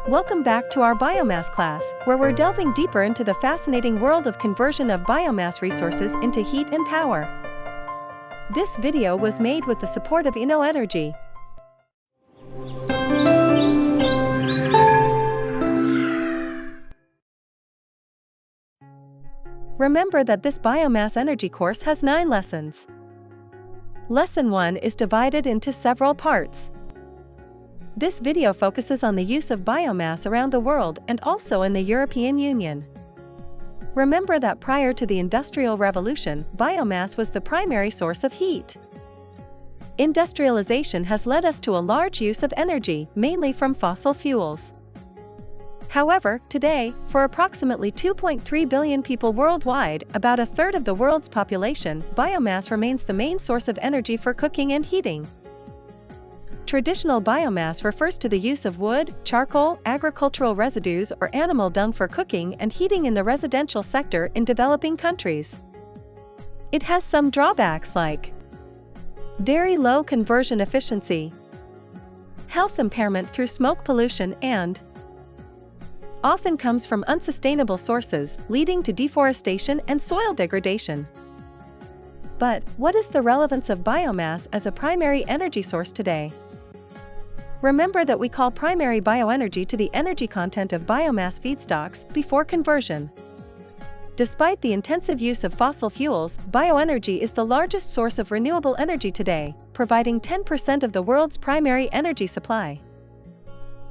Welcome back to our biomass class, where we're delving deeper into the fascinating world of conversion of biomass resources into heat and power. This video was made with the support of InnoEnergy. Remember that this biomass energy course has 9 lessons. Lesson 1 is divided into several parts. This video focuses on the use of biomass around the world and also in the European Union. Remember that prior to the Industrial Revolution, biomass was the primary source of heat. Industrialization has led us to a large use of energy, mainly from fossil fuels. However, today, for approximately 2.3 billion people worldwide, about a third of the world's population, biomass remains the main source of energy for cooking and heating. Traditional biomass refers to the use of wood, charcoal, agricultural residues, or animal dung for cooking and heating in the residential sector in developing countries. It has some drawbacks like very low conversion efficiency, health impairment through smoke pollution, and often comes from unsustainable sources, leading to deforestation and soil degradation. But what is the relevance of biomass as a primary energy source today? Remember that we call primary bioenergy to the energy content of biomass feedstocks before conversion. Despite the intensive use of fossil fuels, bioenergy is the largest source of renewable energy today, providing 10% of the world's primary energy supply.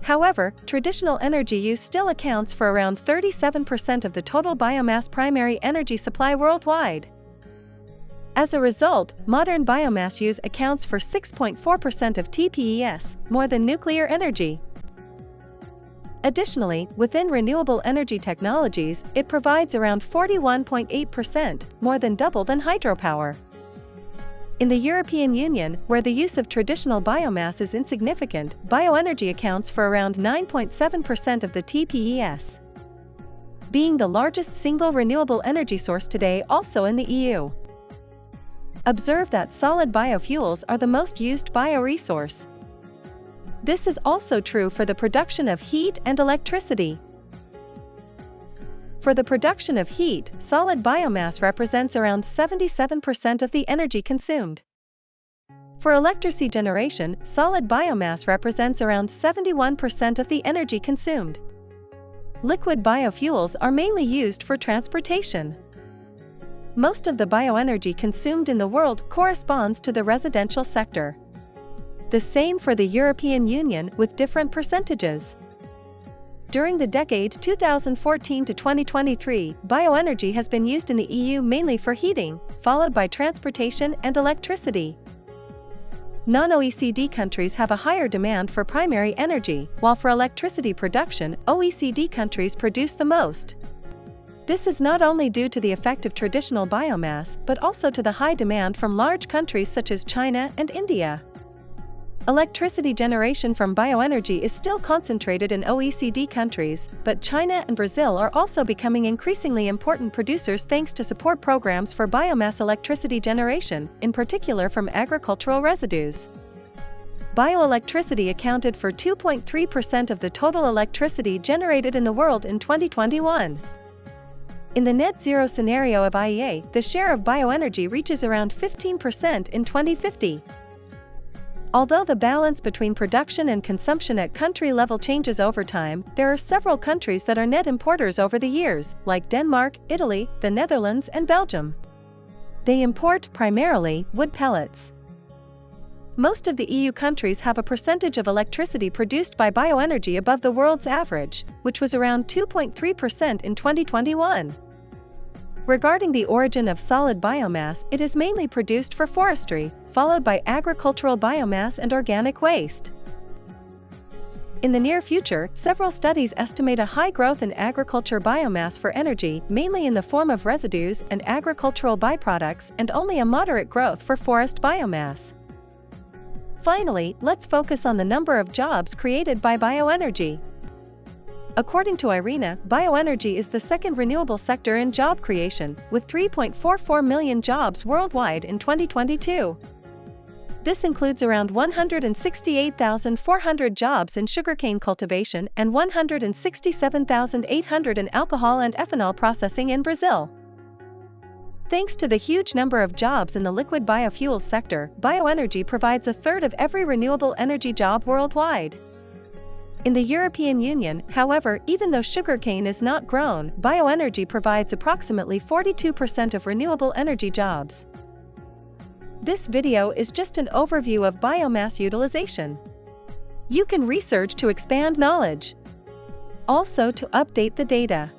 However, traditional energy use still accounts for around 37% of the total biomass primary energy supply worldwide. As a result, modern biomass use accounts for 6.4% of TPES, more than nuclear energy. Additionally, within renewable energy technologies, it provides around 41.8%, more than double than hydropower. In the European Union, where the use of traditional biomass is insignificant, bioenergy accounts for around 9.7% of the TPES, being the largest single renewable energy source today also in the EU. Observe that solid biofuels are the most used bioresource. This is also true for the production of heat and electricity. For the production of heat, solid biomass represents around 77% of the energy consumed. For electricity generation, solid biomass represents around 71% of the energy consumed. Liquid biofuels are mainly used for transportation. Most of the bioenergy consumed in the world corresponds to the residential sector. The same for the European Union, with different percentages. During the decade 2014 to 2023, bioenergy has been used in the EU mainly for heating, followed by transportation and electricity. Non-OECD countries have a higher demand for primary energy, while for electricity production, OECD countries produce the most. This is not only due to the effect of traditional biomass, but also to the high demand from large countries such as China and India. Electricity generation from bioenergy is still concentrated in OECD countries, but China and Brazil are also becoming increasingly important producers thanks to support programs for biomass electricity generation, in particular from agricultural residues. Bioelectricity accounted for 2.3% of the total electricity generated in the world in 2021. In the net zero scenario of IEA, the share of bioenergy reaches around 15% in 2050. Although the balance between production and consumption at country level changes over time, there are several countries that are net importers over the years, like Denmark, Italy, the Netherlands, and Belgium. They import primarily wood pellets. Most of the EU countries have a percentage of electricity produced by bioenergy above the world's average, which was around 2.3% in 2021. Regarding the origin of solid biomass, it is mainly produced for forestry, followed by agricultural biomass and organic waste. In the near future, several studies estimate a high growth in agriculture biomass for energy, mainly in the form of residues and agricultural byproducts, and only a moderate growth for forest biomass. Finally, let's focus on the number of jobs created by bioenergy. According to IRENA, bioenergy is the second renewable sector in job creation, with 3.44 million jobs worldwide in 2022. This includes around 168,400 jobs in sugarcane cultivation and 167,800 in alcohol and ethanol processing in Brazil. Thanks to the huge number of jobs in the liquid biofuels sector, bioenergy provides a third of every renewable energy job worldwide. In the European Union, however, even though sugarcane is not grown, bioenergy provides approximately 42% of renewable energy jobs. This video is just an overview of biomass utilization. You can research to expand knowledge. Also to update the data.